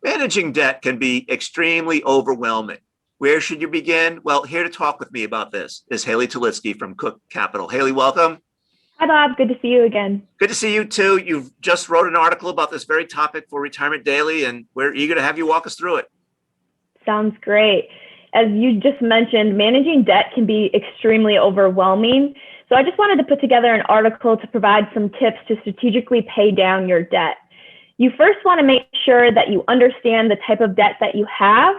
Managing debt can be extremely overwhelming. Where should you begin? Well, here to talk with me about this is Haley Tolitsky from Cook Capital. Haley, welcome. Hi, Bob. Good to see you again. Good to see you too. You've just wrote an article about this very topic for Retirement Daily, and we're eager to have you walk us through it. Sounds great. As you just mentioned, managing debt can be extremely overwhelming. So I just wanted to put together an article to provide some tips to strategically pay down your debt. You first want to make sure that you understand the type of debt that you have,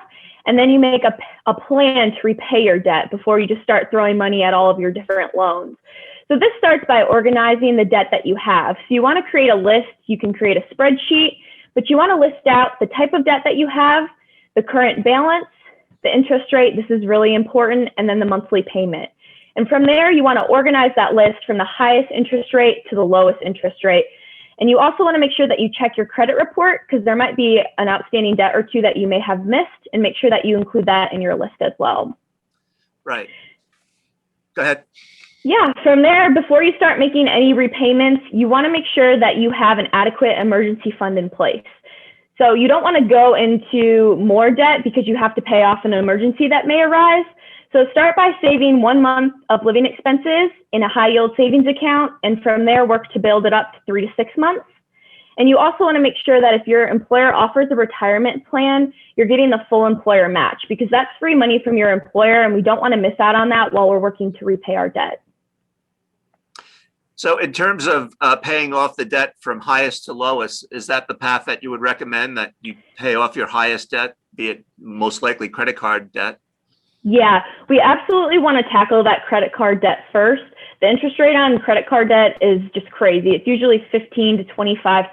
and then you make a plan to repay your debt before you just start throwing money at all of your different loans. So this starts by organizing the debt that you have. So you want to create a list. You can create a spreadsheet, but you want to list out the type of debt that you have, the current balance, the interest rate, this is really important, and then the monthly payment. And from there, you want to organize that list from the highest interest rate to the lowest interest rate. And you also want to make sure that you check your credit report because there might be an outstanding debt or two that you may have missed, and make sure that you include that in your list as well. Right. Go ahead. Yeah, from there, before you start making any repayments, you want to make sure that you have an adequate emergency fund in place. So you don't want to go into more debt because you have to pay off an emergency that may arise. So start by saving 1 month of living expenses in a high yield savings account, and from there work to build it up to 3 to 6 months. And you also want to make sure that if your employer offers a retirement plan, you're getting the full employer match because that's free money from your employer, and we don't want to miss out on that while we're working to repay our debt. So in terms of paying off the debt from highest to lowest, is that the path that you would recommend, that you pay off your highest debt, be it most likely credit card debt? Yeah, we absolutely want to tackle that credit card debt first. The interest rate on credit card debt is just crazy. It's usually 15 to 25%.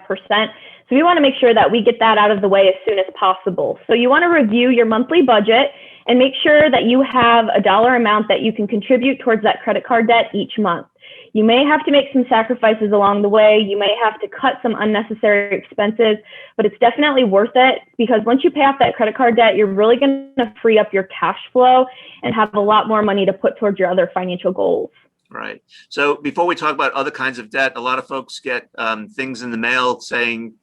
So we want to make sure that we get that out of the way as soon as possible. So you want to review your monthly budget and make sure that you have a dollar amount that you can contribute towards that credit card debt each month. You may have to make some sacrifices along the way. You may have to cut some unnecessary expenses, but it's definitely worth it because once you pay off that credit card debt, you're really going to free up your cash flow and have a lot more money to put towards your other financial goals. Right. So before we talk about other kinds of debt, a lot of folks get things in the mail saying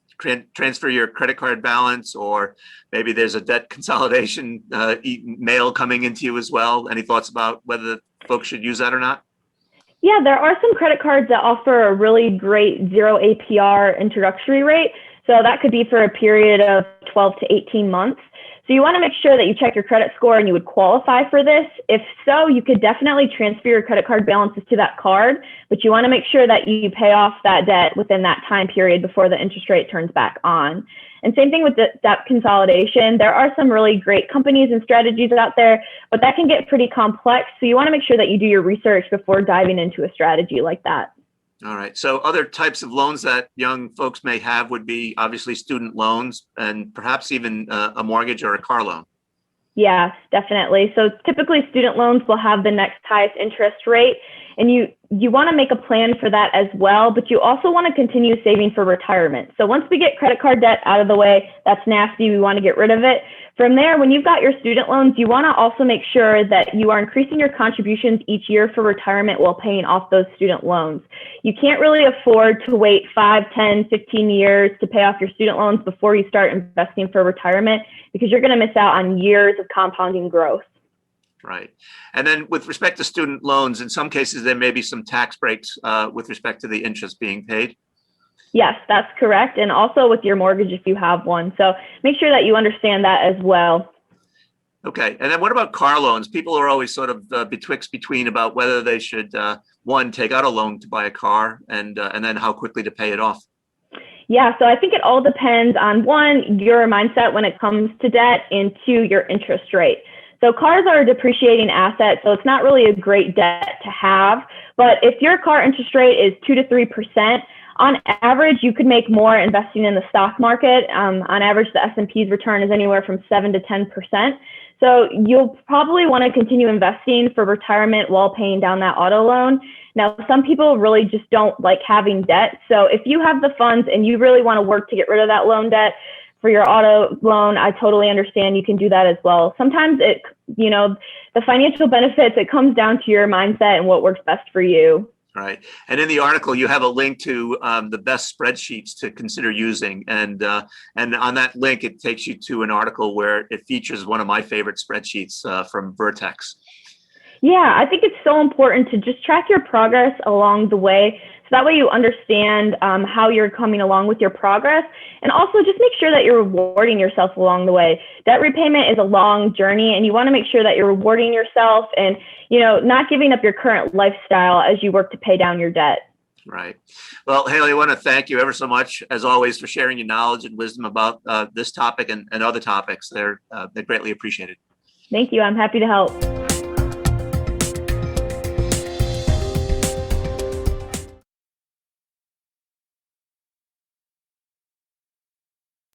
transfer your credit card balance, or maybe there's a debt consolidation mail coming into you as well. Any thoughts about whether folks should use that or not? Yeah, there are some credit cards that offer a really great 0 APR introductory rate. So that could be for a period of 12 to 18 months. So you want to make sure that you check your credit score and you would qualify for this. If so, you could definitely transfer your credit card balances to that card, but you want to make sure that you pay off that debt within that time period before the interest rate turns back on. And same thing with the debt consolidation. There are some really great companies and strategies out there, but that can get pretty complex. So you want to make sure that you do your research before diving into a strategy like that. All right. So other types of loans that young folks may have would be obviously student loans and perhaps even a mortgage or a car loan. Yeah, definitely. So typically student loans will have the next highest interest rate, and you want to make a plan for that as well, but you also want to continue saving for retirement. So once we get credit card debt out of the way, that's nasty, we want to get rid of it. From there, when you've got your student loans, you want to also make sure that you are increasing your contributions each year for retirement while paying off those student loans. You can't really afford to wait 5, 10, 15 years to pay off your student loans before you start investing for retirement, because you're going to miss out on years of compounding growth. Right. And then with respect to student loans, in some cases, there may be some tax breaks with respect to the interest being paid. Yes, that's correct. And also with your mortgage, if you have one. So make sure that you understand that as well. Okay. And then what about car loans? People are always sort of between about whether they should, one, take out a loan to buy a car, and then how quickly to pay it off. Yeah, so I think it all depends on, one, your mindset when it comes to debt, and two, your interest rate. So cars are a depreciating asset, so it's not really a great debt to have. But if your car interest rate is 2 to 3%, on average, you could make more investing in the stock market. On average, the S&P's return is anywhere from 7 to 10%. So you'll probably want to continue investing for retirement while paying down that auto loan. Now, some people really just don't like having debt. So if you have the funds and you really want to work to get rid of that loan debt for your auto loan, I totally understand. You can do that as well. Sometimes the financial benefits, it comes down to your mindset and what works best for you. Right. And in the article, you have a link to the best spreadsheets to consider using. And on that link, it takes you to an article where it features one of my favorite spreadsheets from Vertex. Yeah, I think it's so important to just track your progress along the way. So that way you understand how you're coming along with your progress. And also just make sure that you're rewarding yourself along the way. Debt repayment is a long journey, and you want to make sure that you're rewarding yourself and, not giving up your current lifestyle as you work to pay down your debt. Right. Well, Haley, I want to thank you ever so much, as always, for sharing your knowledge and wisdom about this topic and other topics. They're greatly appreciated. Thank you. I'm happy to help.